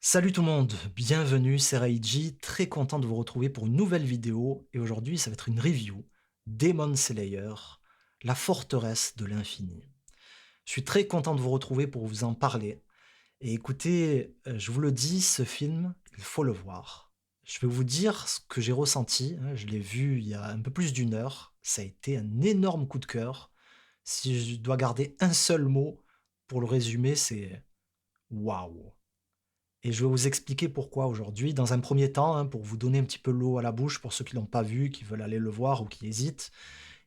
Salut tout le monde, bienvenue, c'est Reiji, très content de vous retrouver pour une nouvelle vidéo et aujourd'hui ça va être une review Demon Slayer, la forteresse de l'infini. Je suis très content de vous retrouver pour vous en parler et écoutez, je vous le dis, ce film, il faut le voir. Je vais vous dire ce que j'ai ressenti, hein, je l'ai vu il y a un peu plus d'une heure, ça a été un énorme coup de cœur. Si je dois garder un seul mot pour le résumer, c'est waouh. Et je vais vous expliquer pourquoi aujourd'hui. Dans un premier temps, hein, pour vous donner un petit peu l'eau à la bouche pour ceux qui l'ont pas vu, qui veulent aller le voir ou qui hésitent.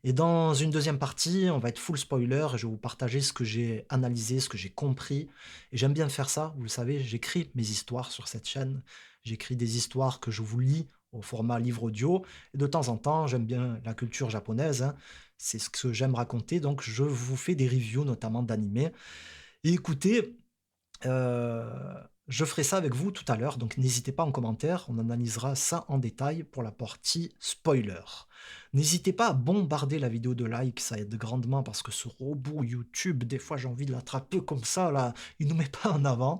Et dans une deuxième partie, on va être full spoiler et je vais vous partager ce que j'ai analysé, ce que j'ai compris. Et j'aime bien faire ça, vous le savez, j'écris mes histoires sur cette chaîne. J'écris des histoires que je vous lis au format livre audio. Et de temps en temps, j'aime bien la culture japonaise, hein. C'est ce que j'aime raconter, donc je vous fais des reviews notamment d'animés. Et écoutez, je ferai ça avec vous tout à l'heure, donc n'hésitez pas en commentaire, on analysera ça en détail pour la partie spoiler. N'hésitez pas à bombarder la vidéo de likes, ça aide grandement parce que ce robot YouTube, des fois j'ai envie de l'attraper comme ça, là, il nous met pas en avant.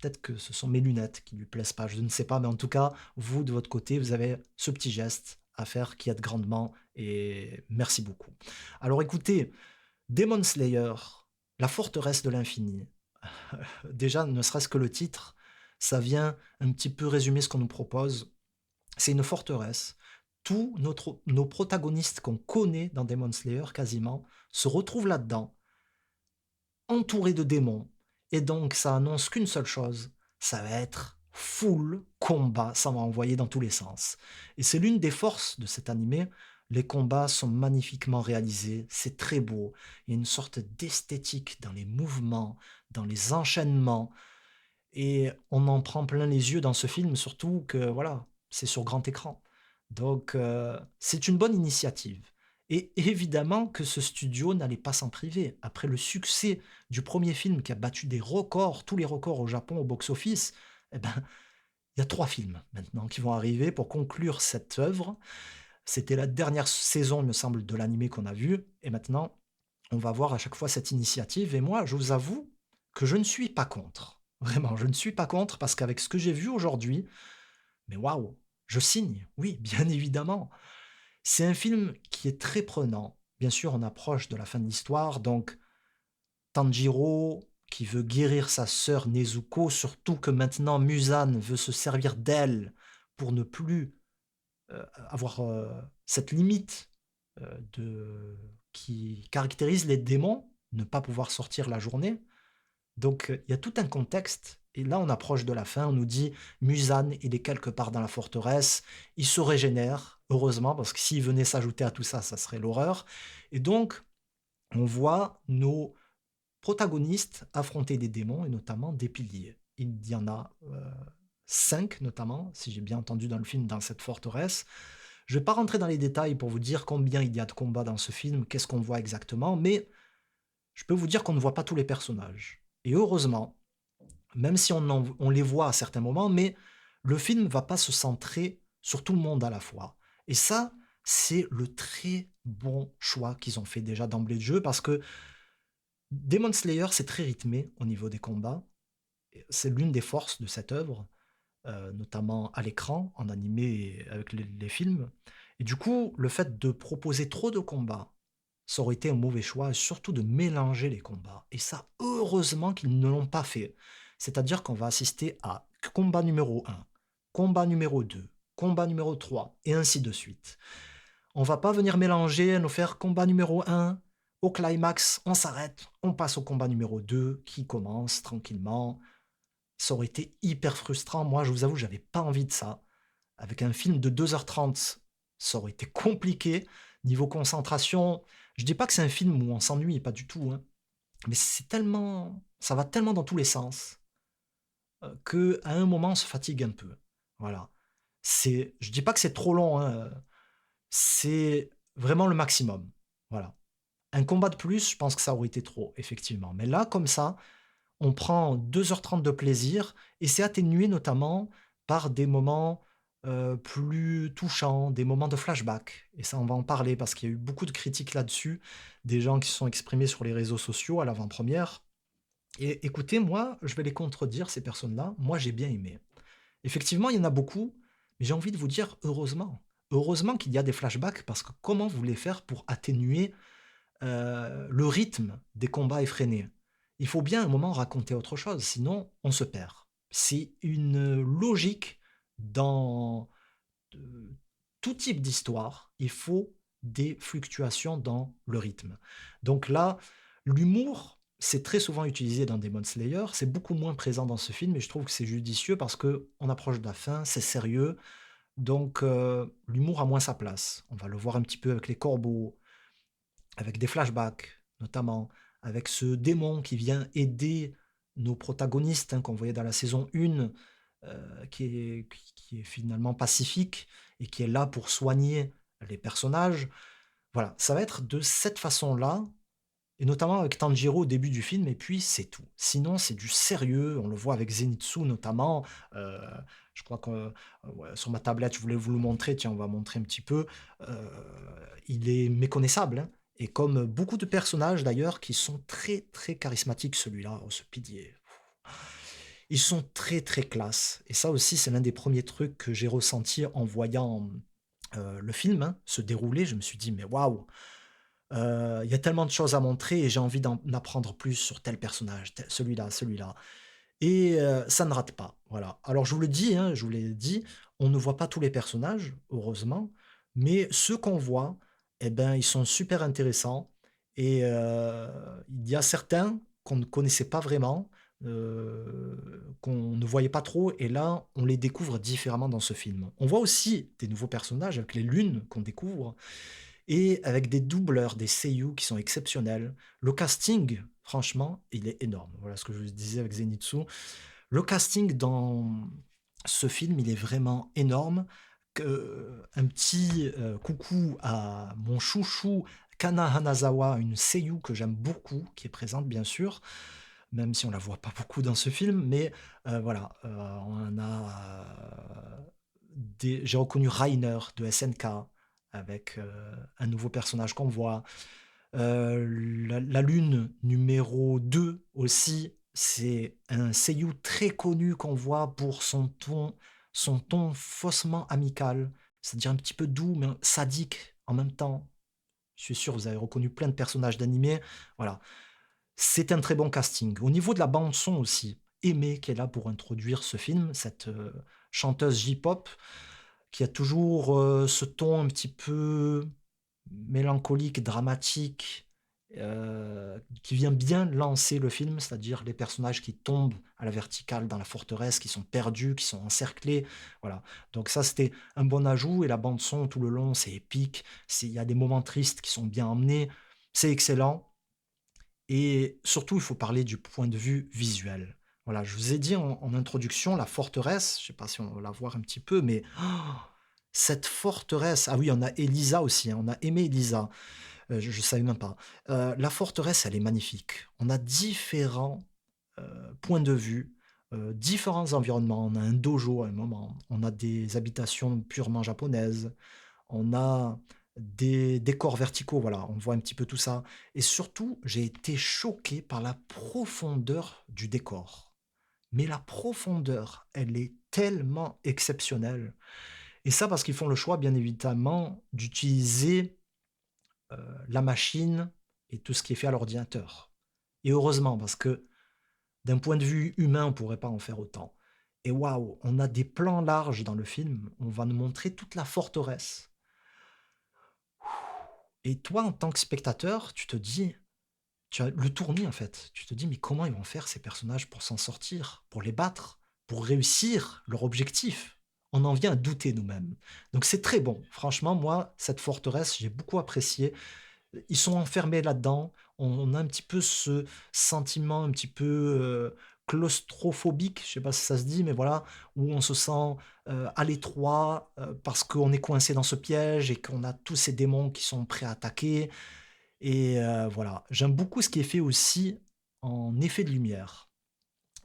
Peut-être que ce sont mes lunettes qui lui plaisent pas, je ne sais pas, mais en tout cas, vous de votre côté, vous avez ce petit geste à faire qui aide grandement et merci beaucoup. Alors écoutez, Demon Slayer, la forteresse de l'infini. Déjà, ne serait-ce que le titre, ça vient un petit peu résumer ce qu'on nous propose. C'est une forteresse. Tous nos protagonistes qu'on connaît dans Demon Slayer, quasiment, se retrouvent là-dedans, entourés de démons. Et donc, ça annonce qu'une seule chose, ça va être full combat, ça va envoyer dans tous les sens. Et c'est l'une des forces de cet animé. Les combats sont magnifiquement réalisés, c'est très beau. Il y a une sorte d'esthétique dans les mouvements, dans les enchaînements. Et on en prend plein les yeux dans ce film, surtout que voilà, c'est sur grand écran. Donc c'est une bonne initiative. Et évidemment que ce studio n'allait pas s'en priver. Après le succès du premier film qui a battu des records, tous les records au Japon au box-office, eh ben, il y a 3 films maintenant qui vont arriver pour conclure cette œuvre. C'était la dernière saison, il me semble, de l'animé qu'on a vu. Et maintenant, on va voir à chaque fois cette initiative. Et moi, je vous avoue que je ne suis pas contre. Vraiment, je ne suis pas contre parce qu'avec ce que j'ai vu aujourd'hui, mais waouh, je signe, oui, bien évidemment. C'est un film qui est très prenant. Bien sûr, on approche de la fin de l'histoire, donc Tanjiro qui veut guérir sa sœur Nezuko, surtout que maintenant Muzan veut se servir d'elle pour ne plus avoir cette limite qui caractérise les démons, ne pas pouvoir sortir la journée. Donc il y a tout un contexte. Et là, on approche de la fin. On nous dit Muzan, il est quelque part dans la forteresse. Il se régénère, heureusement, parce que s'il venait s'ajouter à tout ça, ça serait l'horreur. Et donc, on voit nos protagonistes affronter des démons et notamment des piliers. Il y en a 5 notamment, si j'ai bien entendu dans le film, dans cette forteresse. Je ne vais pas rentrer dans les détails pour vous dire combien il y a de combats dans ce film, qu'est-ce qu'on voit exactement, mais je peux vous dire qu'on ne voit pas tous les personnages. Et heureusement, même si on les voit à certains moments, mais le film ne va pas se centrer sur tout le monde à la fois. Et ça, c'est le très bon choix qu'ils ont fait déjà d'emblée de jeu, parce que Demon Slayer, c'est très rythmé au niveau des combats. C'est l'une des forces de cette œuvre, notamment à l'écran, en animé et avec les films. Et du coup, le fait de proposer trop de combats, ça aurait été un mauvais choix, et surtout de mélanger les combats. Et ça, heureusement qu'ils ne l'ont pas fait. C'est-à-dire qu'on va assister à combat numéro 1, combat numéro 2, combat numéro 3, et ainsi de suite. On va pas venir mélanger, nous faire combat numéro 1, au climax, on s'arrête, on passe au combat numéro 2, qui commence tranquillement. Ça aurait été hyper frustrant. Moi, je vous avoue, j'avais pas envie de ça. Avec un film de 2h30, ça aurait été compliqué. Niveau concentration, je dis pas que c'est un film où on s'ennuie, pas du tout, hein. Mais c'est tellement, ça va tellement dans tous les sens que à un moment on se fatigue un peu. Voilà. Je dis pas que c'est trop long, hein, c'est vraiment le maximum. Voilà. Un combat de plus, je pense que ça aurait été trop, effectivement. Mais là, comme ça, on prend 2h30 de plaisir et c'est atténué notamment par des moments plus touchants, des moments de flashback. Et ça, on va en parler parce qu'il y a eu beaucoup de critiques là-dessus, des gens qui se sont exprimés sur les réseaux sociaux à l'avant-première. Et écoutez, moi, je vais les contredire, ces personnes-là. Moi, j'ai bien aimé. Effectivement, il y en a beaucoup, mais j'ai envie de vous dire heureusement. Heureusement qu'il y a des flashbacks parce que comment vous voulez faire pour atténuer le rythme des combats effrénés? Il faut bien à un moment raconter autre chose, sinon on se perd. C'est une logique dans tout type d'histoire. Il faut des fluctuations dans le rythme. Donc là, l'humour, c'est très souvent utilisé dans Demon Slayer, c'est beaucoup moins présent dans ce film et je trouve que c'est judicieux parce que on approche de la fin, c'est sérieux, donc l'humour a moins sa place. On va le voir un petit peu avec les corbeaux, avec des flashbacks notamment, avec ce démon qui vient aider nos protagonistes, hein, qu'on voyait dans la saison 1, qui est finalement pacifique et qui est là pour soigner les personnages. Voilà, ça va être de cette façon-là et notamment avec Tanjiro au début du film et puis c'est tout. Sinon, c'est du sérieux, on le voit avec Zenitsu notamment, heu, je crois que, ouais, sur ma tablette, je voulais vous le montrer, tiens, on va montrer un petit peu, heu, il est méconnaissable, hein et comme beaucoup de personnages d'ailleurs qui sont très, très charismatiques, celui-là, oh ce pilier. Ils sont très, très classe et ça aussi, c'est l'un des premiers trucs que j'ai ressenti en voyant, le film, hein, se dérouler. Je me suis dit: «Mais waouh!» Il y a tellement de choses à montrer et j'ai envie d'en apprendre plus sur tel personnage, tel celui-là, celui-là et ça ne rate pas, voilà. Alors je vous le dis, hein, je vous l'ai dit, on ne voit pas tous les personnages, heureusement, mais ceux qu'on voit et ben, ils sont super intéressants et il y a certains qu'on ne connaissait pas vraiment, qu'on ne voyait pas trop et là, on les découvre différemment dans ce film. On voit aussi des nouveaux personnages avec les lunes qu'on découvre et avec des doubleurs, des seiyū qui sont exceptionnels. Le casting, franchement, il est énorme. Voilà ce que je vous disais avec Zenitsu. Le casting dans ce film, il est vraiment énorme. Un petit coucou à mon chouchou Kana Hanazawa, une seiyū que j'aime beaucoup, qui est présente bien sûr, même si on la voit pas beaucoup dans ce film, mais voilà, on a j'ai reconnu Rainer de SNK avec un nouveau personnage qu'on voit. La lune numéro 2 aussi, c'est un seiyū très connu qu'on voit pour son ton faussement amical, c'est-à-dire un petit peu doux, mais sadique en même temps. Je suis sûr, vous avez reconnu plein de personnages d'animé. Voilà, c'est un très bon casting. Au niveau de la bande son aussi, Aimée qui est là pour introduire ce film, cette, chanteuse J-pop qui a toujours, ce ton un petit peu mélancolique, dramatique, qui vient bien lancer le film, c'est-à-dire les personnages qui tombent à la verticale dans la forteresse, qui sont perdus, qui sont encerclés, voilà. Donc ça, c'était un bon ajout et la bande son tout le long, c'est épique, il y a des moments tristes qui sont bien emmenés, c'est excellent et surtout, il faut parler du point de vue visuel. Voilà, je vous ai dit en introduction, la forteresse, je ne sais pas si on va la voir un petit peu, mais cette forteresse, ah oui, on a Elisa aussi, hein, on a aimé Elisa, je ne savais même pas. La forteresse, elle est magnifique. On a différents points de vue, différents environnements. On a un dojo à un moment, on a des habitations purement japonaises, on a des décors verticaux, voilà, on voit un petit peu tout ça et surtout, j'ai été choqué par la profondeur du décor. Mais la profondeur, elle est tellement exceptionnelle et ça parce qu'ils font le choix, bien évidemment, d'utiliser, la machine et tout ce qui est fait à l'ordinateur et heureusement parce que d'un point de vue humain, on pourrait pas en faire autant et waouh, on a des plans larges dans le film, on va nous montrer toute la forteresse. Et toi, en tant que spectateur, tu te dis tu as le tournis, en fait. Tu te dis: «Mais comment ils vont faire ces personnages pour s'en sortir? Pour les battre? Pour réussir leur objectif?» On en vient à douter nous-mêmes. Donc c'est très bon. Franchement, moi, cette forteresse, j'ai beaucoup apprécié. Ils sont enfermés là-dedans. On a un petit peu ce sentiment un petit peu, claustrophobique, je sais pas si ça se dit, mais voilà, où on se sent, à l'étroit, parce qu'on est coincé dans ce piège et qu'on a tous ces démons qui sont prêts à attaquer et voilà. J'aime beaucoup ce qui est fait aussi en effet de lumière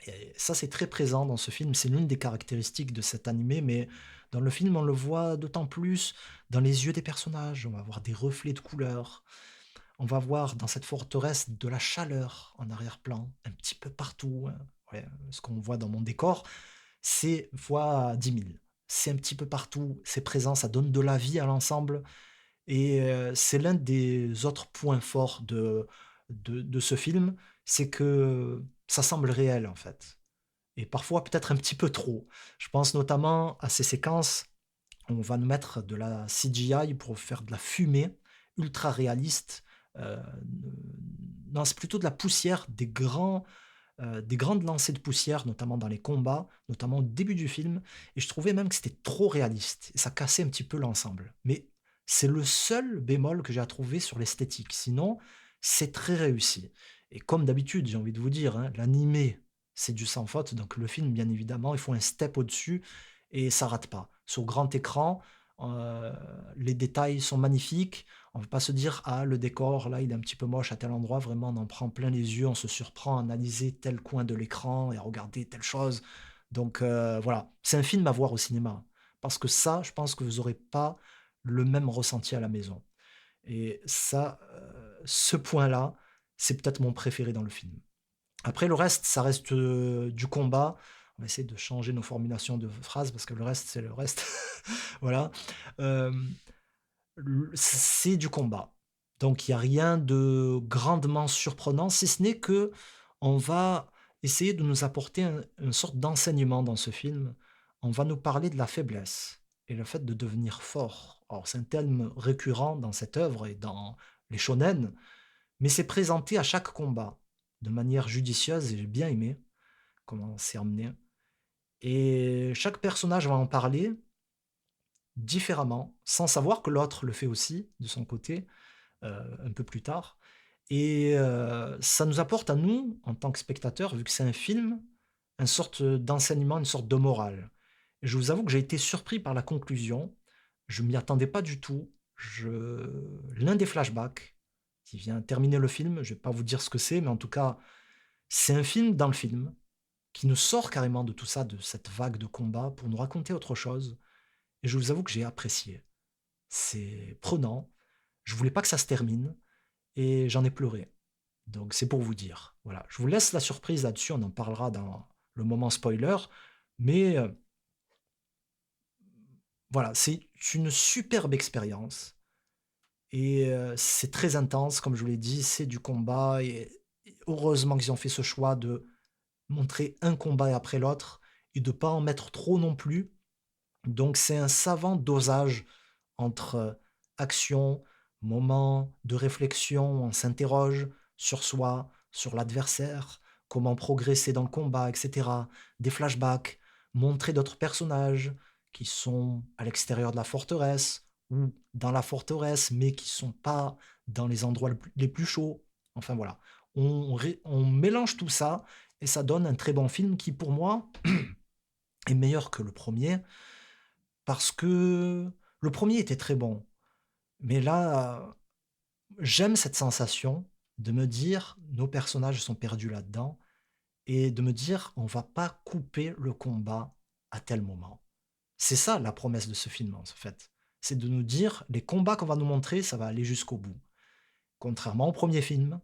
et ça, c'est très présent dans ce film. C'est l'une des caractéristiques de cet animé, mais dans le film, on le voit d'autant plus dans les yeux des personnages. On va avoir des reflets de couleurs. On va voir dans cette forteresse de la chaleur en arrière-plan, un petit peu partout, hein. Ouais, ce qu'on voit dans mon décor, c'est fois 10 000. C'est un petit peu partout, c'est présent, ça donne de la vie à l'ensemble et c'est l'un des autres points forts de ce film, c'est que ça semble réel, en fait et parfois peut-être un petit peu trop. Je pense notamment à ces séquences où on va nous mettre de la CGI pour faire de la fumée ultra réaliste, heu, non, c'est plutôt de la poussière, des grandes lancées de poussière, notamment dans les combats, notamment au début du film et je trouvais même que c'était trop réaliste et ça cassait un petit peu l'ensemble. Mais c'est le seul bémol que j'ai à trouver sur l'esthétique. Sinon, c'est très réussi et comme d'habitude, j'ai envie de vous dire, hein, l'animé, c'est du sans faute, donc le film, bien évidemment, il faut un step au-dessus et ça rate pas. Sur grand écran, heu, les détails sont magnifiques. On ne peut pas se dire: «Ah, le décor, là, il est un petit peu moche à tel endroit». Vraiment, on en prend plein les yeux, on se surprend à analyser tel coin de l'écran et à regarder telle chose. Donc voilà, c'est un film à voir au cinéma. Parce que ça, je pense que vous aurez pas le même ressenti à la maison et ça, ce point-là, c'est peut-être mon préféré dans le film. Après le reste, ça reste, du combat. On va essayer de changer nos formulations de phrases parce que le reste, c'est le reste. Voilà. Hem c'est du combat. Donc il y a rien de grandement surprenant, si ce n'est que on va essayer de nous apporter une sorte d'enseignement dans ce film. On va nous parler de la faiblesse et le fait de devenir fort. Alors c'est un thème récurrent dans cette œuvre et dans les shonen, mais c'est présenté à chaque combat de manière judicieuse et j'ai bien aimé comment c'est emmené et chaque personnage va en parler différemment, sans savoir que l'autre le fait aussi de son côté, un peu plus tard et ça nous apporte à nous, en tant que spectateurs, vu que c'est un film, une sorte, d'enseignement, une sorte de morale. Et je vous avoue que j'ai été surpris par la conclusion. Je m'y attendais pas du tout. Je L'un des flashbacks qui vient terminer le film, je vais pas vous dire ce que c'est, mais en tout cas, c'est un film dans le film, qui nous sort carrément de tout ça, de cette vague de combat pour nous raconter autre chose et je vous avoue que j'ai apprécié. C'est prenant, je voulais pas que ça se termine et j'en ai pleuré. Donc c'est pour vous dire. Voilà, je vous laisse la surprise là-dessus, on en parlera dans le moment spoiler, mais voilà, c'est une superbe expérience et c'est très intense comme je vous l'ai dit, c'est du combat et heureusement qu'ils ont fait ce choix de montrer un combat après l'autre et de pas en mettre trop non plus. Donc c'est un savant dosage entre, action, moments de réflexion, on s'interroge sur soi, sur l'adversaire, comment progresser dans le combat et cetera. Des flashbacks, montrer d'autres personnages qui sont à l'extérieur de la forteresse ou dans la forteresse, mais qui sont pas dans les endroits les plus chauds. Enfin voilà, on mélange tout ça et ça donne un très bon film qui pour moi est meilleur que le premier parce que le premier était très bon. Mais là, j'aime cette sensation de me dire: «Nos personnages sont perdus là-dedans» et de me dire: «On va pas couper le combat à tel moment». C'est ça la promesse de ce film, en fait. C'est de nous dire: «Les combats qu'on va nous montrer, ça va aller jusqu'au bout». Contrairement au premier film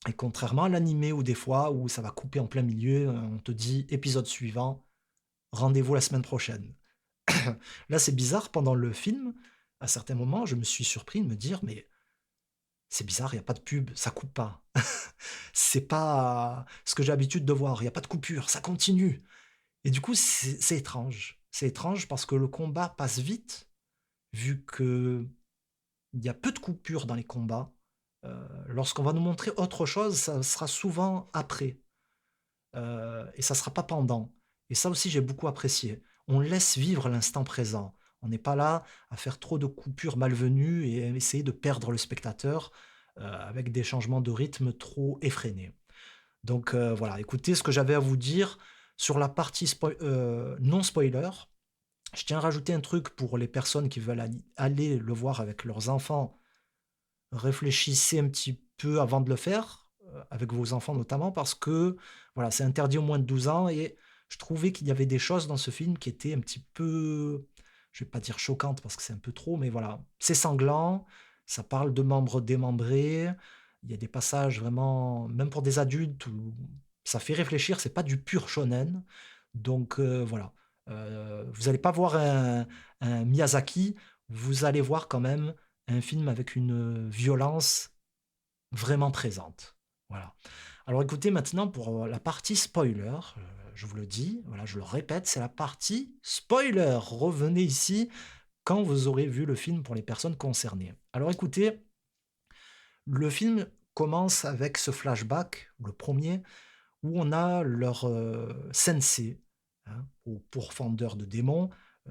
et contrairement à l'animé où des fois, où ça va couper en plein milieu, on te dit: «Épisode suivant, rendez-vous la semaine prochaine». Là, c'est bizarre, pendant le film, à certains moments, je me suis surpris de me dire: «Mais c'est bizarre, il y a pas de pub, ça coupe pas. C'est pas ce que j'ai l'habitude de voir, il y a pas de coupure, ça continue» et du coup, c'est étrange. C'est étrange parce que le combat passe vite, vu qu'il y a peu de coupures dans les combats. Lorsqu'on va nous montrer autre chose, ça sera souvent après, et ça sera pas pendant et ça aussi, j'ai beaucoup apprécié. On laisse vivre l'instant présent. On n'est pas là à faire trop de coupures malvenues et à essayer de perdre le spectateur, avec des changements de rythme trop effrénés. Donc voilà, écoutez ce que j'avais à vous dire sur la partie non spoiler. Je tiens à rajouter un truc pour les personnes qui veulent aller le voir avec leurs enfants. Réfléchissez un petit peu avant de le faire, avec vos enfants notamment parce que, voilà, c'est interdit aux moins de 12 ans et je trouvais qu'il y avait des choses dans ce film qui étaient un petit peu, je vais pas dire choquantes parce que c'est un peu trop, mais voilà, c'est sanglant, Ça parle de membres démembrés. Il y a des passages vraiment, même pour des adultes, où ça fait réfléchir. C'est pas du pur shonen. Donc voilà. Vous allez pas voir un Miyazaki, vous allez voir quand même un film avec une violence vraiment présente. Voilà. Alors écoutez, maintenant pour la partie spoiler, je vous le dis, voilà, je le répète, c'est la partie spoiler. Revenez ici quand vous aurez vu le film pour les personnes concernées. Alors écoutez, le film commence avec ce flashback, le premier, où on a leur sensei, hein, ou pourfendeur de démons.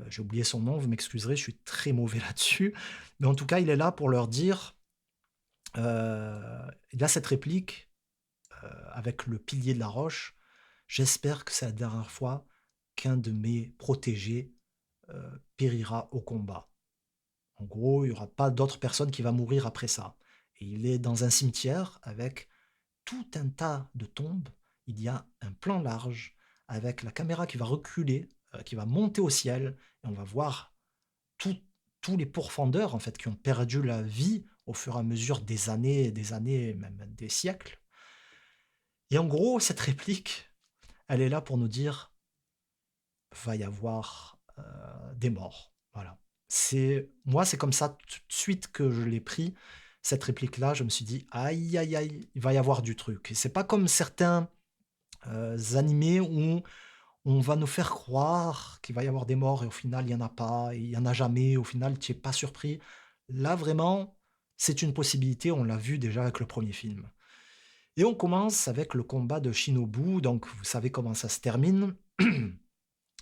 J'ai oublié son nom, vous m'excuserez, je suis très mauvais là-dessus. Mais en tout cas, il est là pour leur dire, il a cette réplique avec le pilier de la roche. J'espère que c'est la dernière fois qu'un de mes protégés périra au combat. En gros, il n'y aura pas d'autre personne qui va mourir après ça. Et il est dans un cimetière avec tout un tas de tombes. Il y a un plan large avec la caméra qui va reculer, qui va monter au ciel, et on va voir tout- tous les pourfendeurs en fait qui ont perdu la vie au fur et à mesure des années, même des siècles. Et en gros, cette réplique, elle est là pour nous dire va y avoir des morts. Voilà. Moi, c'est comme ça tout de suite que je l'ai pris. Cette réplique-là, je me suis dit aïe aïe aïe, il va y avoir du truc. Et c'est pas comme certains animés où on va nous faire croire qu'il va y avoir des morts et au final il y en a pas, et il y en a jamais. Au final, tu es pas surpris. Là, vraiment, c'est une possibilité. On l'a vu déjà avec le premier film. Et on commence avec le combat de Shinobu. Donc, vous savez comment ça se termine.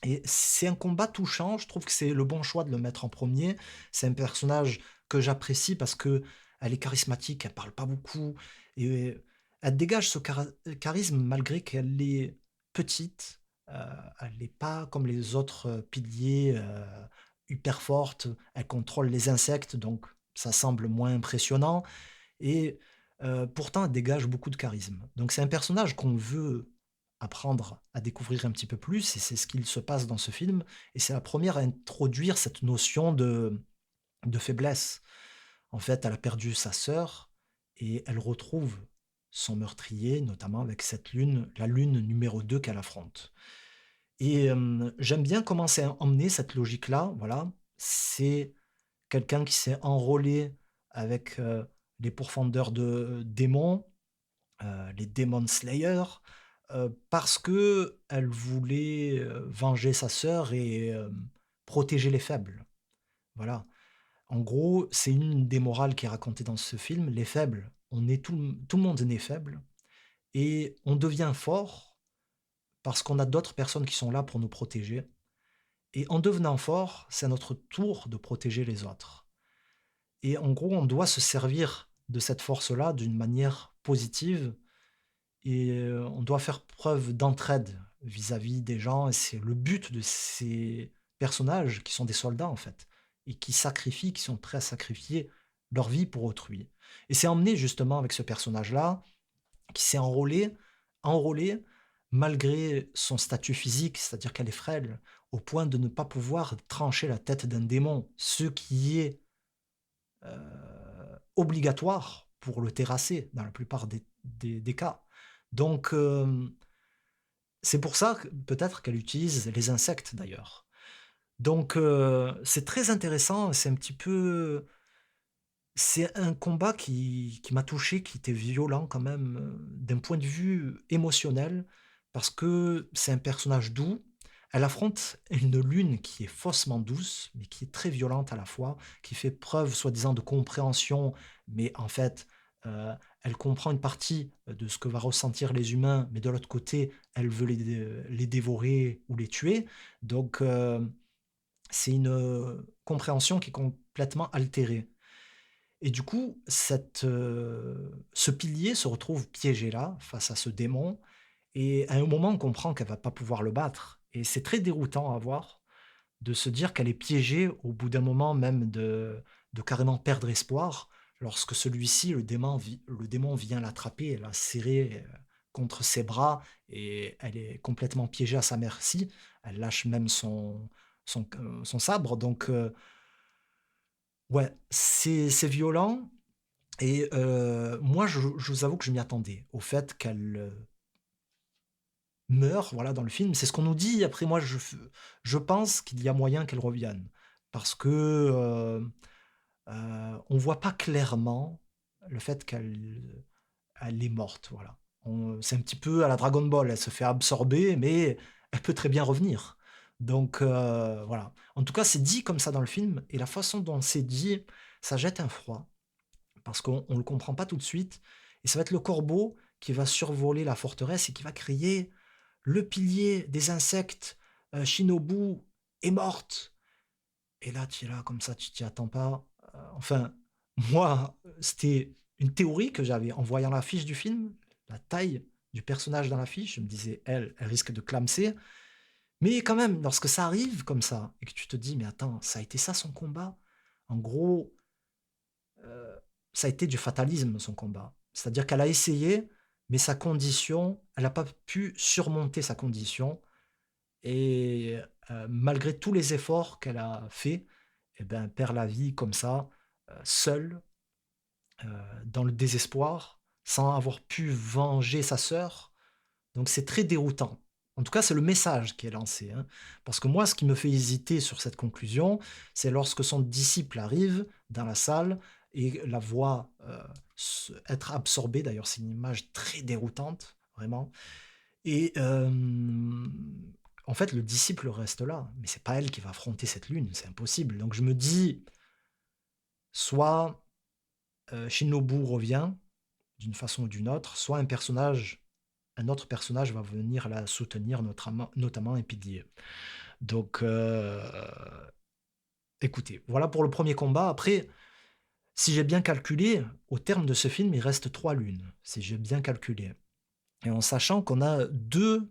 Et c'est un combat touchant, je trouve que c'est le bon choix de le mettre en premier. C'est un personnage que j'apprécie parce que elle est charismatique, elle parle pas beaucoup et elle dégage ce charisme malgré qu'elle est petite, heu, elle n'est pas comme les autres, piliers, hyper forte. Elle contrôle les insectes, donc ça semble moins impressionnant et pourtant elle dégage beaucoup de charisme. Donc c'est un personnage qu'on veut apprendre à découvrir un petit peu plus et c'est ce qu'il se passe dans ce film et c'est la première à introduire cette notion de faiblesse. En fait, elle a perdu sa sœur et elle retrouve son meurtrier, notamment avec cette lune, la lune numéro 2 qu'elle affronte. Et j'aime bien comment c'est emmené cette logique-là, voilà. C'est quelqu'un qui s'est enrôlé avec, les pourfendeurs de démons, les Demon Slayer, parce qu'elle voulait, venger sa sœur et protéger les faibles. Voilà. En gros, c'est une des morales qui est racontée dans ce film. Les faibles, on est tout le monde naît faible et on devient fort parce qu'on a d'autres personnes qui sont là pour nous protéger et en devenant fort, c'est à notre tour de protéger les autres. Et en gros, on doit se servir de cette force-là d'une manière positive et on doit faire preuve d'entraide vis-à-vis des gens et c'est le but de ces personnages qui sont des soldats, en fait et qui sacrifient, qui sont prêts à sacrifier leur vie pour autrui et c'est emmené justement avec ce personnage-là qui s'est enrôlé malgré son statut physique, c'est-à-dire qu'elle est frêle, au point de ne pas pouvoir trancher la tête d'un démon, ce qui est obligatoire pour le terrasser dans la plupart des cas. Donc, c'est pour ça que peut-être qu'elle utilise les insectes d'ailleurs. Donc, c'est très intéressant, c'est un combat qui m'a touché, qui était violent quand même, d'un point de vue émotionnel, parce que c'est un personnage doux. Elle affronte une lune qui est faussement douce, mais qui est très violente à la fois, qui fait preuve soi-disant de compréhension, mais en fait, heu, elle comprend une partie de ce que va ressentir les humains, mais de l'autre côté, elle veut les dévorer ou les tuer. Donc, c'est une, compréhension qui est complètement altérée. Et du coup, ce pilier se retrouve piégé là, face à ce démon et à un moment, on comprend qu'elle va pas pouvoir le battre et c'est très déroutant à voir, de se dire qu'elle est piégée au bout d'un moment même de carrément perdre espoir, lorsque celui-ci, le démon vient l'attraper et la serrer, contre ses bras et elle est complètement piégée à sa merci. Elle lâche même son sabre donc Ouais, c'est violent et moi je vous avoue que je m'y attendais. Au fait qu'elle, meure, voilà, dans le film. C'est ce qu'on nous dit. Après moi je pense qu'il y a moyen qu'elle revienne. Parce que, on voit pas clairement le fait elle est morte, voilà. C'est un petit peu à la Dragon Ball, elle se fait absorber, mais elle peut très bien revenir. Donc voilà. En tout cas, c'est dit comme ça dans le film et la façon dont c'est dit, ça jette un froid parce qu'on le comprend pas tout de suite et ça va être le corbeau qui va survoler la forteresse et qui va crier: «Le pilier des insectes, Shinobu est morte!» Et là, tu es là comme ça, tu t'y attends pas. Enfin, moi, c'était une théorie que j'avais en voyant l'affiche du film, la taille du personnage dans l'affiche. Je me disais: «Elle risque de clamser». Mais quand même, lorsque ça arrive comme ça et que tu te dis: «Mais attends, ça a été ça son combat?» En gros, heu, ça a été du fatalisme son combat. C'est-à-dire qu'elle a essayé, mais sa condition, elle n'a pas pu surmonter sa condition et malgré tous les efforts qu'elle a fait et ben, elle perd la vie comme ça, seule, dans le désespoir, sans avoir pu venger sa sœur. Donc c'est très déroutant. En tout cas, c'est le message qui est lancé, hein. Parce que moi, ce qui me fait hésiter sur cette conclusion, c'est lorsque son disciple arrive dans la salle et la voit, être absorbé. D'ailleurs, c'est une image très déroutante, vraiment. Et en fait, le disciple reste là, mais c'est pas elle qui va affronter cette lune, c'est impossible. Donc je me dis, soit, Shinobu revient d'une façon ou d'une autre, soit un autre personnage va venir la soutenir, notamment Epidier. Donc écoutez, voilà pour le premier combat. Après, si j'ai bien calculé, au terme de ce film, il reste 3 lunes, si j'ai bien calculé et en sachant qu'on a 2.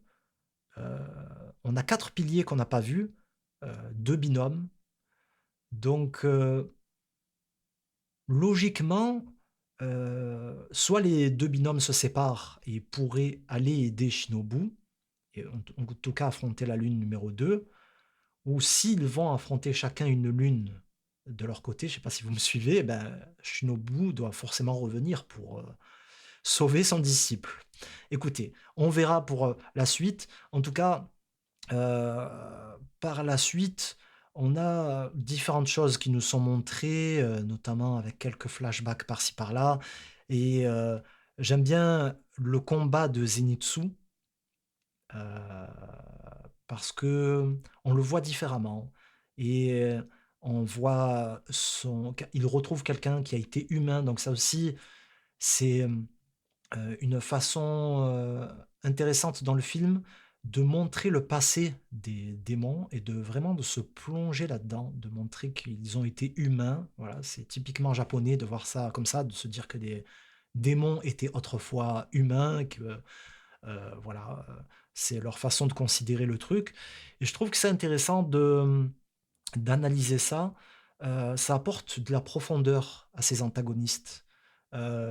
On a 4 piliers qu'on n'a pas vus, 2 binômes. Donc, logiquement, soit les 2 binômes se séparent et pourraient aller aider Shinobu et en tout cas affronter la lune numéro 2, ou s'ils vont affronter chacun une lune de leur côté, je ne sais pas si vous me suivez, eh ben, Shinobu doit forcément revenir pour, sauver son disciple. Écoutez, on verra pour, la suite. En tout cas, Heu, par la suite, on a différentes choses qui nous sont montrées, notamment avec quelques flashbacks par-ci par-là et j'aime bien le combat de Zenitsu, heu, parce que on le voit différemment et on voit il retrouve quelqu'un qui a été humain, donc ça aussi, c'est, une façon, intéressante dans le film de montrer le passé des démons et de se plonger là-dedans, de montrer qu'ils ont été humains. Voilà, c'est typiquement japonais de voir ça comme ça, de se dire que des démons étaient autrefois humains, que, voilà, c'est leur façon de considérer le truc et je trouve que c'est intéressant d'analyser ça, ça apporte de la profondeur à ces antagonistes.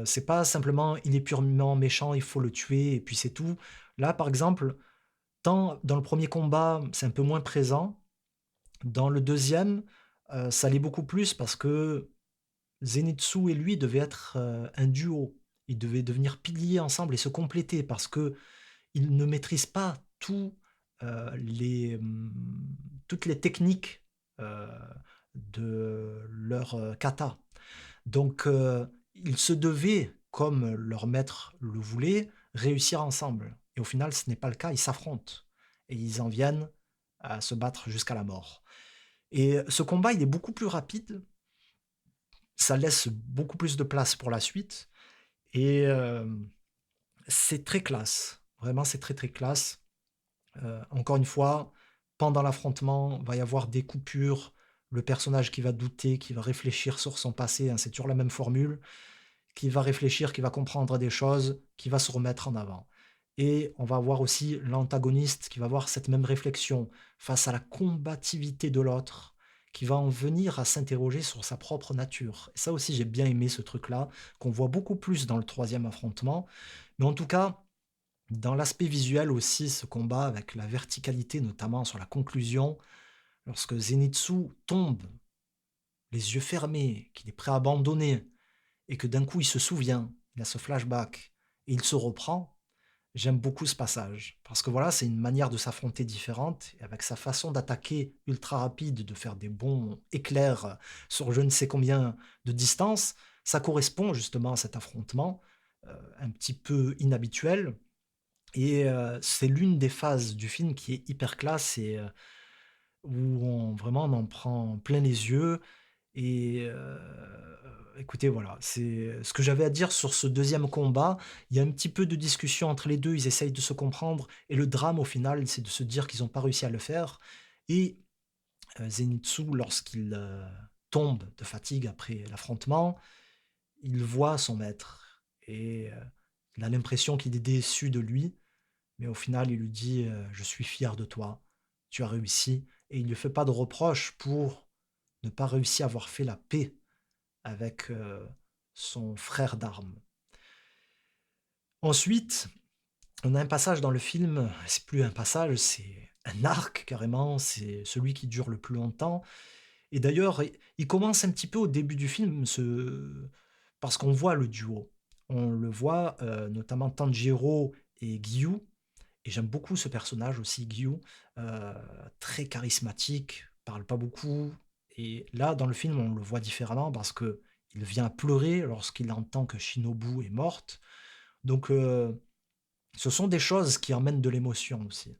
C'est pas simplement: «Il est purement méchant, il faut le tuer et puis c'est tout». Là, par exemple, tant dans le premier combat, c'est un peu moins présent, dans le deuxième, ça l'est beaucoup plus parce que Zenitsu et lui devaient être, un duo. Ils devaient devenir piliers ensemble et se compléter parce qu'ils ne maîtrisent pas toutes les techniques, heu, de leur, kata. Donc ils se devaient, comme leur maître le voulait, réussir ensemble et au final, ce n'est pas le cas, ils s'affrontent et ils en viennent à se battre jusqu'à la mort et ce combat, il est beaucoup plus rapide, ça laisse beaucoup plus de place pour la suite et c'est très classe. Vraiment, c'est très, très classe. Encore une fois, pendant l'affrontement, va y avoir des coupures, le personnage qui va douter, qui va réfléchir sur son passé, hein, c'est toujours la même formule. Qui va réfléchir, qui va comprendre des choses, qui va se remettre en avant. Et on va avoir aussi l'antagoniste qui va avoir cette même réflexion face à la combativité de l'autre, qui va en venir à s'interroger sur sa propre nature. Et ça aussi, j'ai bien aimé ce truc-là, qu'on voit beaucoup plus dans le troisième affrontement. Mais en tout cas, dans l'aspect visuel aussi, ce combat avec la verticalité, notamment sur la conclusion, lorsque Zenitsu tombe les yeux fermés, qu'il est prêt à abandonner et que d'un coup il se souvient, il a ce flashback et il se reprend, j'aime beaucoup ce passage. Parce que voilà, c'est une manière de s'affronter différente et avec sa façon d'attaquer ultra rapide, de faire des bons éclairs sur je ne sais combien de distance, ça correspond justement à cet affrontement un petit peu inhabituel et c'est l'une des phases du film qui est hyper classe et où on en prend plein les yeux et écoutez, voilà, c'est ce que j'avais à dire sur ce deuxième combat. Il y a un petit peu de discussion entre les 2. Ils essayent de se comprendre et le drame au final, c'est de se dire qu'ils ont pas réussi à le faire et Zenitsu lorsqu'il, tombe de fatigue après l'affrontement, il voit son maître et il a l'impression qu'il est déçu de lui, mais au final, il lui dit, «Je suis fier de toi, tu as réussi» et il ne lui fait pas de reproche pour ne pas réussir à avoir fait la paix avec, son frère d'armes. Ensuite, on a un passage dans le film, c'est plus un passage, c'est un arc carrément, c'est celui qui dure le plus longtemps et d'ailleurs, il commence un petit peu au début du film, parce qu'on voit le duo. On le voit, notamment Tanjiro et Gyu et j'aime beaucoup ce personnage aussi, Gyu, heu, très charismatique, parle pas beaucoup et là, dans le film, on le voit différemment parce qu'il vient pleurer lorsqu'il entend que Shinobu est morte. Donc, ce sont des choses qui emmènent de l'émotion aussi.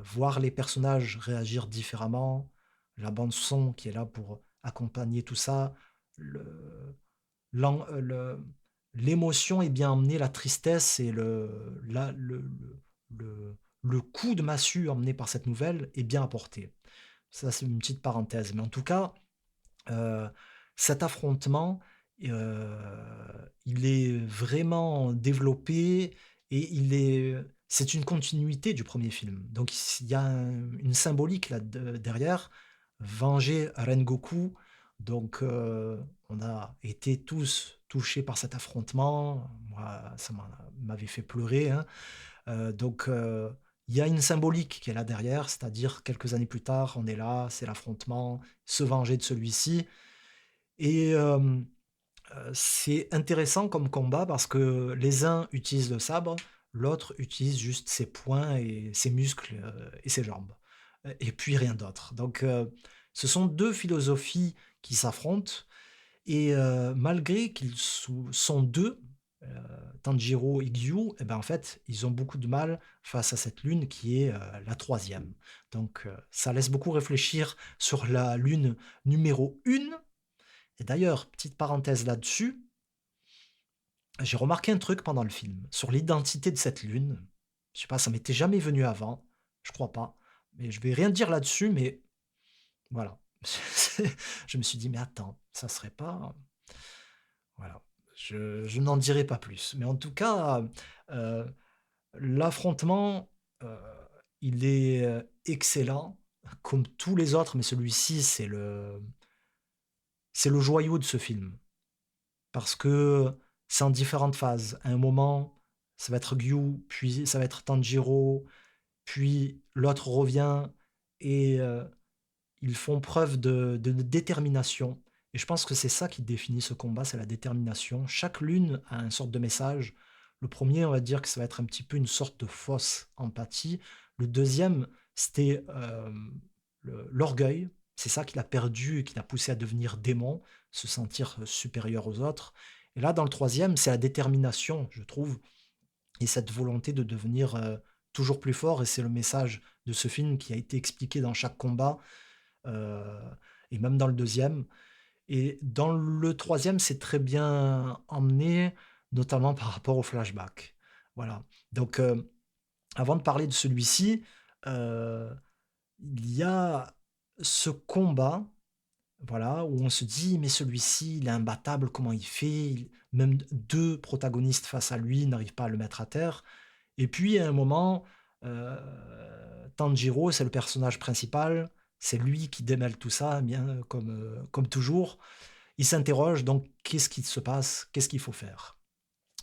Voir les personnages réagir différemment, la bande son qui est là pour accompagner tout ça, le le l'émotion est bien emmenée, la tristesse et le coup de massue emmené par cette nouvelle est bien apporté. Ça, c'est une petite parenthèse, mais en tout cas, heu, cet affrontement, heu, il est vraiment développé et c'est une continuité du premier film. Donc il y a une symbolique là derrière. Venger Rengoku, donc on a été tous touchés par cet affrontement. Moi, ça m'avait fait pleurer, hein. Donc il y a une symbolique qui est là derrière, c'est-à-dire quelques années plus tard, on est là, c'est l'affrontement, se venger de celui-ci et c'est intéressant comme combat parce que les uns utilisent le sabre, l'autre utilise juste ses poings et ses muscles, et ses jambes, et puis rien d'autre. Donc ce sont 2 philosophies qui s'affrontent et malgré qu'ils sont 2, heu, Tanjiro et Gyu et ben, en fait, ils ont beaucoup de mal face à cette lune qui est, la troisième. Donc ça laisse beaucoup réfléchir sur la lune numéro 1 et d'ailleurs, petite parenthèse là-dessus, j'ai remarqué un truc pendant le film, sur l'identité de cette lune. Je sais pas, ça m'était jamais venu avant, je crois pas, mais je vais rien dire là-dessus, mais voilà. Je me suis dit: «Mais attends, ça serait pas» voilà. Je n'en dirai pas plus, mais en tout cas, heu, l'affrontement, heu, il est, excellent, comme tous les autres, mais celui-ci, c'est le joyau de ce film. Parce que c'est en différentes phases. À un moment, ça va être Gyu, puis ça va être Tanjiro, puis l'autre revient et ils font preuve de détermination et je pense que c'est ça qui définit ce combat, c'est la détermination. Chaque lune a une sorte de message. Le premier, on va dire que ça va être un petit peu une sorte de fausse empathie. Le deuxième, c'était, l'orgueil. C'est ça qu'il a perdu et qui l'a poussé à devenir démon, se sentir, supérieur aux autres. Et là, dans le troisième, c'est la détermination, je trouve et cette volonté de devenir, toujours plus fort et c'est le message de ce film qui a été expliqué dans chaque combat, heu et même dans le deuxième. Et dans le troisième, c'est très bien emmené, notamment par rapport au flashback. Voilà. Donc, avant de parler de celui-ci, heu, il y a ce combat, voilà, où on se dit: «Mais celui-ci, il est imbattable, comment il fait?» Même 2 protagonistes face à lui n'arrivent pas à le mettre à terre. Et puis à un moment, heu, Tanjiro, c'est le personnage principal, c'est lui qui démêle tout ça, bien comme toujours. Il s'interroge donc: «Qu'est-ce qui se passe? Qu'est-ce qu'il faut faire?»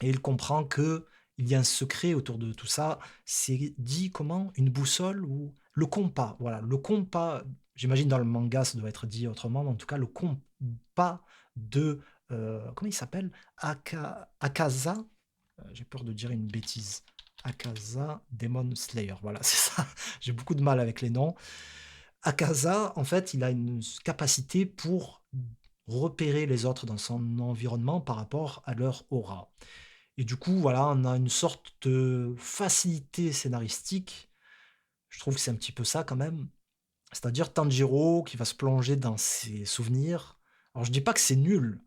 et il comprend que il y a un secret autour de tout ça. C'est dit comment? Une boussole ou le compas, voilà, le compas, j'imagine dans le manga, ça doit être dit autrement, mais en tout cas, le combat de, comment il s'appelle? Akaza? J'ai peur de dire une bêtise. Akaza Demon Slayer, voilà, c'est ça. J'ai beaucoup de mal avec les noms. Akaza, en fait, il a une capacité pour repérer les autres dans son environnement par rapport à leur aura. Et du coup, voilà, on a une sorte de facilité scénaristique. Je trouve que c'est un petit peu ça quand même. C'est-à-dire Tanjiro qui va se plonger dans ses souvenirs. Alors je dis pas que c'est nul,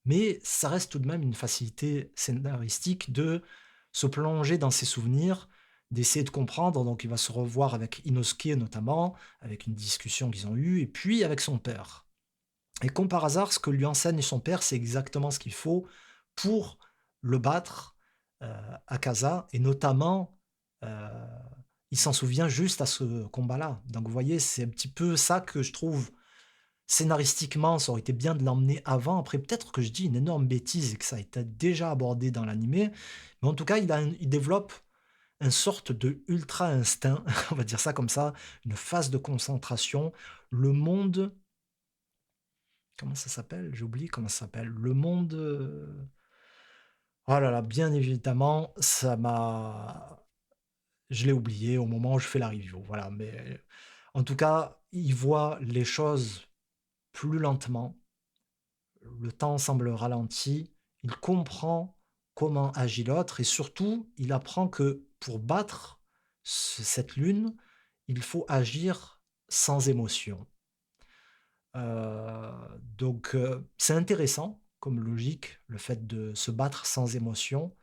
mais ça reste tout de même une facilité scénaristique de se plonger dans ses souvenirs, d'essayer de comprendre. Donc il va se revoir avec Inosuke notamment, avec une discussion qu'ils ont eue, et puis avec son père. Et comme par hasard, ce que lui enseigne son père, c'est exactement ce qu'il faut pour le battre, heu, Akaza, et notamment, heu, il s'en souvient juste à ce combat-là. Donc vous voyez, c'est un petit peu ça que je trouve scénaristiquement, ça aurait été bien de l'emmener avant. Après peut-être que je dis une énorme bêtise et que ça a été déjà abordé dans l'animé, mais en tout cas, il développe une sorte de ultra instinct, on va dire ça comme ça, une phase de concentration. Le monde, comment ça s'appelle? J'ai oublié comment ça s'appelle. Le monde, oh là là, bien évidemment, ça m'a je l'ai oublié au moment où je fais la review, voilà, mais en tout cas, il voit les choses plus lentement, le temps semble ralenti, il comprend comment agit l'autre et surtout, il apprend que pour battre cette lune, il faut agir sans émotion. C'est intéressant comme logique, le fait de se battre sans émotion.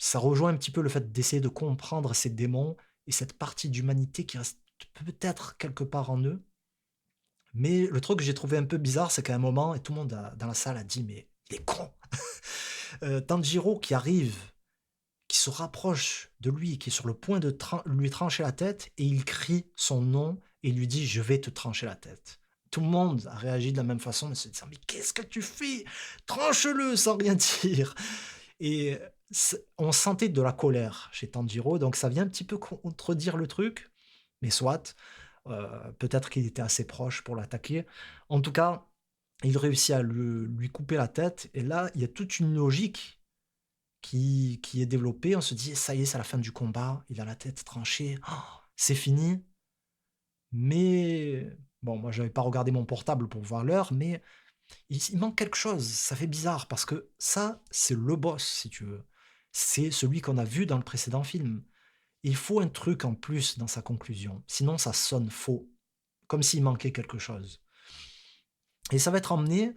Ça rejoint un petit peu le fait d'essayer de comprendre ces démons et cette partie d'humanité qui reste peut-être quelque part en eux. Mais le truc que j'ai trouvé un peu bizarre, c'est qu'à un moment, et tout le monde dans la salle a dit: «Mais il est con!» Tanjiro qui arrive, qui se rapproche de lui, qui est sur le point de lui trancher la tête, et il crie son nom et lui dit: «Je vais te trancher la tête». Tout le monde a réagi de la même façon, en se disant: «Mais qu'est-ce que tu fais? Tranche-le sans rien dire!» Et on sentait de la colère chez Tanjiro, donc ça vient un petit peu contredire le truc, mais soit, peut-être qu'il était assez proche pour l'attaquer. En tout cas, il réussit à lui couper la tête, et là, il y a toute une logique qui est développée. On se dit: «Ça y est, c'est la fin du combat, il a la tête tranchée, oh, c'est fini». Mais bon, moi, j'avais pas regardé mon portable pour voir l'heure, mais il manque quelque chose. Ça fait bizarre parce que ça, c'est le boss, si tu veux. C'est celui qu'on a vu dans le précédent film. Il faut un truc en plus dans sa conclusion, sinon ça sonne faux, comme s'il manquait quelque chose. Et ça va être emmené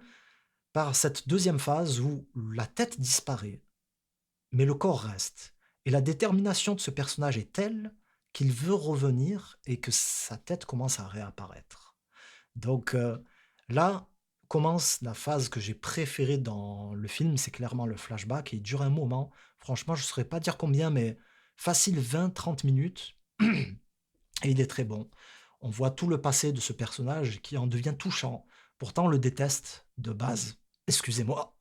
par cette deuxième phase où la tête disparaît, mais le corps reste. Et la détermination de ce personnage est telle qu'il veut revenir et que sa tête commence à réapparaître. Donc là commence la phase que j'ai préférée dans le film, c'est clairement le flashback, et il dure un moment. Franchement, je ne saurais pas dire combien, mais facile 20-30 minutes, et il est très bon. On voit tout le passé de ce personnage qui en devient touchant. Pourtant, on le déteste de base. Excusez-moi,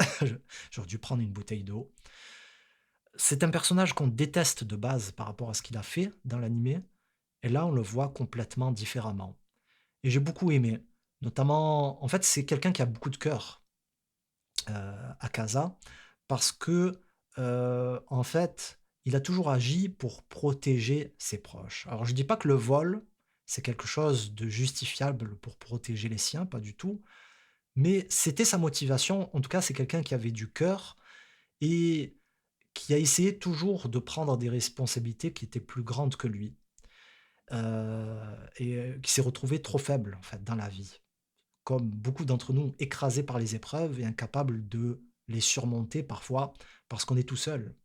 j'aurais dû prendre une bouteille d'eau. C'est un personnage qu'on déteste de base par rapport à ce qu'il a fait dans l'animé, et là, on le voit complètement différemment. Et j'ai beaucoup aimé. Notamment, en fait, c'est quelqu'un qui a beaucoup de cœur, Akaza, parce que, en fait, il a toujours agi pour protéger ses proches. Alors je dis pas que le vol, c'est quelque chose de justifiable pour protéger les siens, pas du tout, mais c'était sa motivation. En tout cas, c'est quelqu'un qui avait du cœur et qui a essayé toujours de prendre des responsabilités qui étaient plus grandes que lui, qui s'est retrouvé trop faible, en fait, dans la vie. Comme beaucoup d'entre nous, écrasés par les épreuves et incapables de les surmonter parfois parce qu'on est tout seul.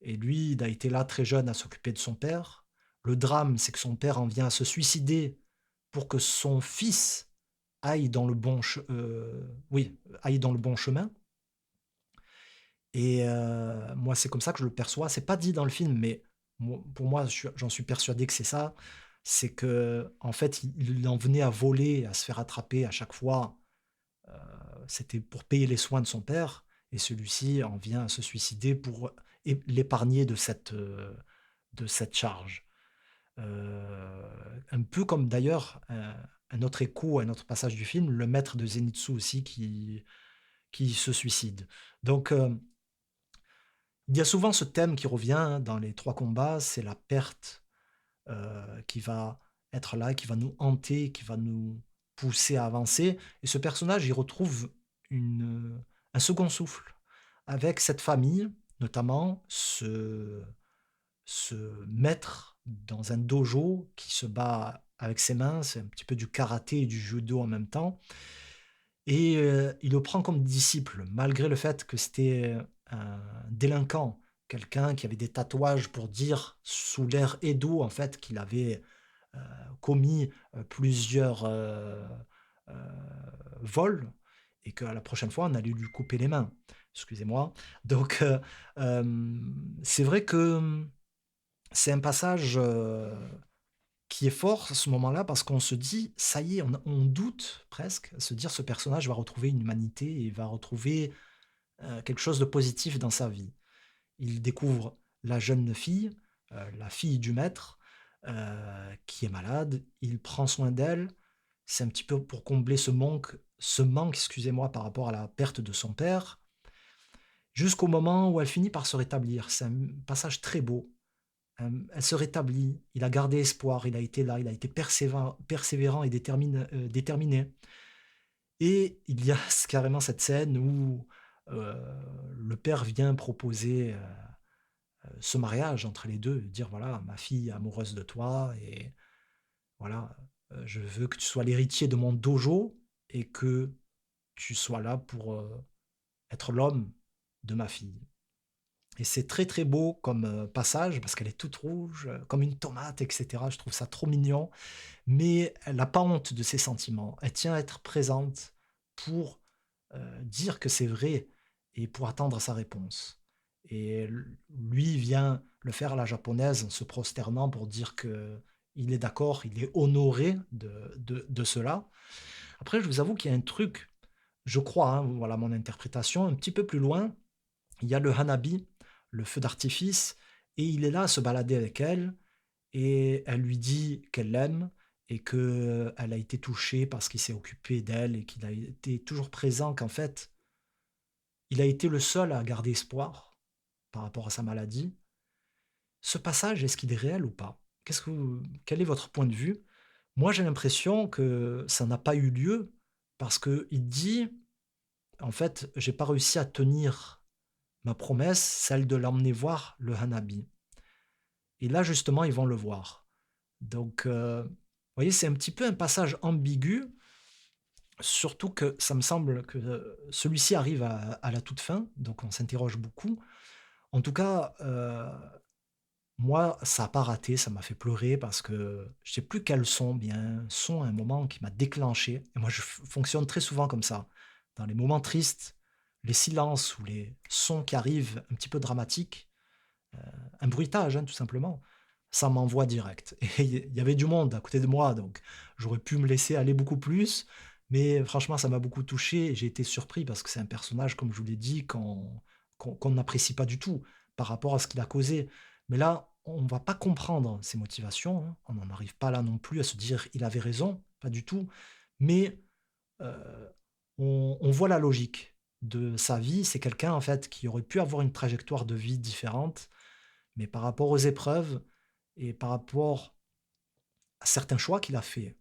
Et lui, il a été là très jeune à s'occuper de son père. Le drame, c'est que son père en vient à se suicider pour que son fils aille dans le oui, aille dans le bon chemin. Et moi, c'est comme ça que je le perçois. C'est pas dit dans le film, mais pour moi, j'en suis persuadé que c'est ça. C'est que en fait, il en venait à voler, à se faire attraper à chaque fois. Heu, C'était pour payer les soins de son père, et celui-ci en vient à se suicider pour l'épargner de cette charge. Un peu comme d'ailleurs, un autre écho, un autre passage du film, le maître de Zenitsu aussi qui se suicide. Donc, il y a souvent ce thème qui revient, hein, dans les 3 combats, c'est la perte, qui va être là, qui va nous hanter, qui va nous pousser à avancer et ce personnage, il retrouve un second souffle avec cette famille, notamment ce maître dans un dojo qui se bat avec ses mains, c'est un petit peu du karaté et du judo en même temps et il le prend comme disciple malgré le fait que c'était un délinquant, quelqu'un qui avait des tatouages pour dire sous l'ère Edo en fait qu'il avait, commis, plusieurs, heu, vols et qu'à la prochaine fois on allait lui couper les mains. Excusez-moi. Donc c'est vrai que, c'est un passage, qui est fort à ce moment-là parce qu'on se dit: «Ça y est», on doute presque, à se dire: «Ce personnage va retrouver une humanité et va retrouver, quelque chose de positif dans sa vie». Il découvre la jeune fille, la fille du maître, qui est malade. Il prend soin d'elle. C'est un petit peu pour combler ce manque, excusez-moi, par rapport à la perte de son père, jusqu'au moment où elle finit par se rétablir. C'est un passage très beau. Elle se rétablit, il a gardé espoir, il a été là, il a été persévérant et déterminé et il y a carrément cette scène où, heu, le père vient proposer, ce mariage entre les 2, dire: «Voilà, ma fille est amoureuse de toi et voilà, je veux que tu sois l'héritier de mon dojo et que tu sois là pour, être l'homme de ma fille». Et c'est très, très beau comme, passage parce qu'elle est toute rouge, comme une tomate et cetera. Je trouve ça trop mignon, mais elle n'a pas honte de ses sentiments. Elle tient à être présente pour, dire que c'est vrai et pour attendre sa réponse. Et lui vient le faire à la japonaise en se prosternant pour dire que il est d'accord, il est honoré de cela. Après, je vous avoue qu'il y a un truc, je crois, hein, voilà mon interprétation, un petit peu plus loin, il y a le hanabi, le feu d'artifice, et il est là à se balader avec elle, et elle lui dit qu'elle l'aime et qu'elle a été touchée parce qu'il s'est occupé d'elle et qu'il a été toujours présent, qu'en fait, il a été le seul à garder espoir par rapport à sa maladie. Ce passage, est-ce qu'il est réel ou pas? Quel est votre point de vue? Moi, j'ai l'impression que ça n'a pas eu lieu parce qu'il dit: «En fait, j'ai pas réussi à tenir ma promesse, celle de l'emmener voir le hanabi». Et là, justement, ils vont le voir. Donc, vous voyez, c'est un petit peu un passage ambigu, surtout que ça me semble que, celui-ci arrive à la toute fin, donc on s'interroge beaucoup. En tout cas, moi, ça a pas raté, ça m'a fait pleurer parce que je sais plus quel son, mais il y a un son à un moment qui m'a déclenché et moi je fonctionne très souvent comme ça. Dans les moments tristes, les silences ou les sons qui arrivent un petit peu dramatiques, un bruitage, hein, tout simplement. Ça m'envoie direct et il y avait du monde à côté de moi, donc j'aurais pu me laisser aller beaucoup plus, mais franchement, ça m'a beaucoup touché et j'ai été surpris parce que c'est un personnage, comme je vous l'ai dit, qu'on n'apprécie pas du tout par rapport à ce qu'il a causé. Mais là, on va pas comprendre ses motivations, hein. On n'en arrive pas là non plus à se dire: «Il avait raison», pas du tout. Mais, heu, on voit la logique de sa vie. C'est quelqu'un, en fait, qui aurait pu avoir une trajectoire de vie différente, mais par rapport aux épreuves et par rapport à certains choix qu'il a faits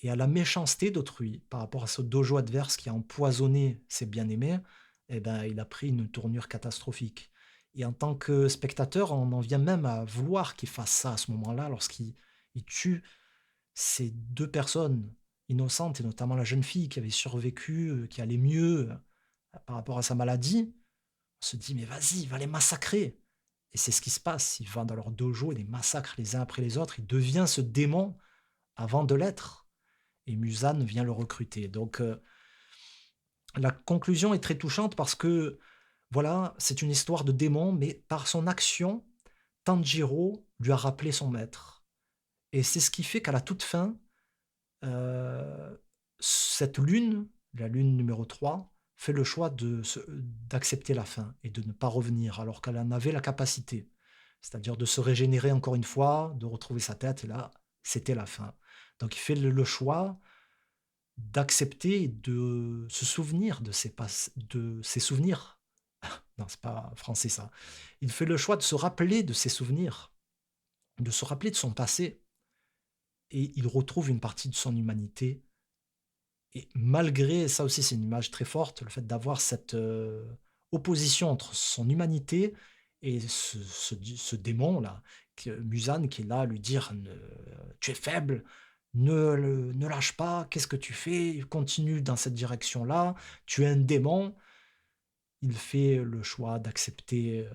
et à la méchanceté d'autrui, par rapport à ce dojo adverse qui a empoisonné ses bien-aimés, eh ben, il a pris une tournure catastrophique. Et en tant que spectateur, on en vient même à vouloir qu'il fasse ça à ce moment-là, lorsqu'il tue ces 2 personnes innocentes et notamment la jeune fille qui avait survécu, qui allait mieux, par rapport à sa maladie. On se dit: «Mais vas-y, va les massacrer». Et c'est ce qui se passe. Il va dans leur dojo et les massacre les uns après les autres. Il devient ce démon avant de l'être et Muzan vient le recruter. Donc, la conclusion est très touchante parce que, voilà, c'est une histoire de démon, mais par son action, Tanjiro lui a rappelé son maître et c'est ce qui fait qu'à la toute fin, cette lune, la lune numéro 3, fait le choix d'accepter la fin et de ne pas revenir alors qu'elle en avait la capacité. C'est-à-dire de se régénérer encore une fois, de retrouver sa tête et là, c'était la fin. Donc il fait le choix d'accepter et de se souvenir de ses souvenirs. Non, c'est pas français ça. Il fait le choix de se rappeler de ses souvenirs, de se rappeler de son passé et il retrouve une partie de son humanité et malgré ça aussi c'est une image très forte, le fait d'avoir cette, opposition entre son humanité et ce démon-là, que Muzan qui est là à lui dire: Tu es faible, ne lâche pas, qu'est-ce que tu fais? Continue dans cette direction-là, tu es un démon». Il fait le choix d'accepter,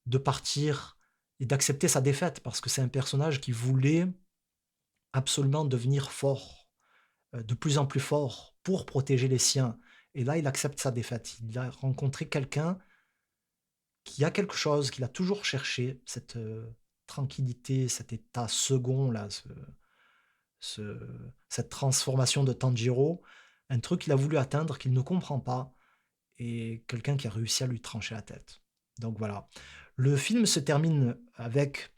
de partir et d'accepter sa défaite parce que c'est un personnage qui voulait absolument devenir fort, de plus en plus fort pour protéger les siens et là, il accepte sa défaite. Il a rencontré quelqu'un qui a quelque chose qu'il a toujours cherché, cette, tranquillité, cet état second là, ce cette transformation de Tanjiro, un truc qu'il a voulu atteindre, qu'il ne comprend pas et quelqu'un qui a réussi à lui trancher la tête. Donc voilà. Le film se termine avec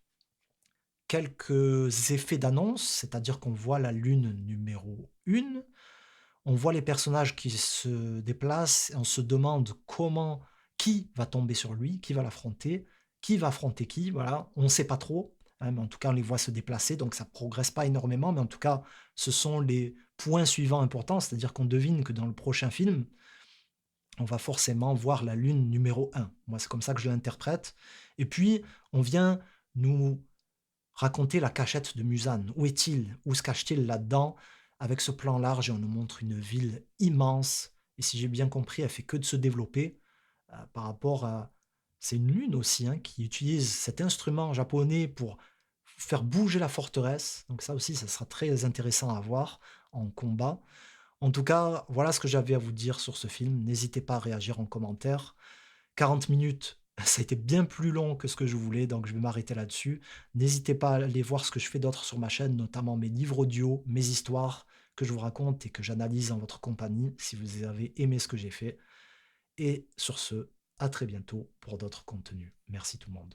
quelques effets d'annonce, c'est-à-dire qu'on voit la lune numéro 1, on voit les personnages qui se déplacent et on se demande qui va tomber sur lui, qui va affronter qui, voilà. On ne sait pas trop, hein, mais en tout cas on les voit se déplacer, donc ça progresse pas énormément, mais en tout cas ce sont les points suivants importants, c'est-à-dire qu'on devine que dans le prochain film, on va forcément voir la lune numéro 1. Moi, c'est comme ça que je l'interprète. Et puis, on vient nous raconter la cachette de Musan. Où est-il? Où se cache-t-il là-dedans? Avec ce plan large, et on nous montre une ville immense. Et si j'ai bien compris, elle fait que de se développer par rapport à... C'est une lune aussi hein, qui utilise cet instrument japonais pour faire bouger la forteresse. Donc ça aussi, ça sera très intéressant à voir en combat. En tout cas, voilà ce que j'avais à vous dire sur ce film. N'hésitez pas à réagir en commentaire. 40 minutes, ça a été bien plus long que ce que je voulais, donc je vais m'arrêter là-dessus. N'hésitez pas à aller voir ce que je fais d'autre sur ma chaîne, notamment mes livres audio, mes histoires que je vous raconte et que j'analyse en votre compagnie, si vous avez aimé ce que j'ai fait. Et sur ce, à très bientôt pour d'autres contenus. Merci tout le monde.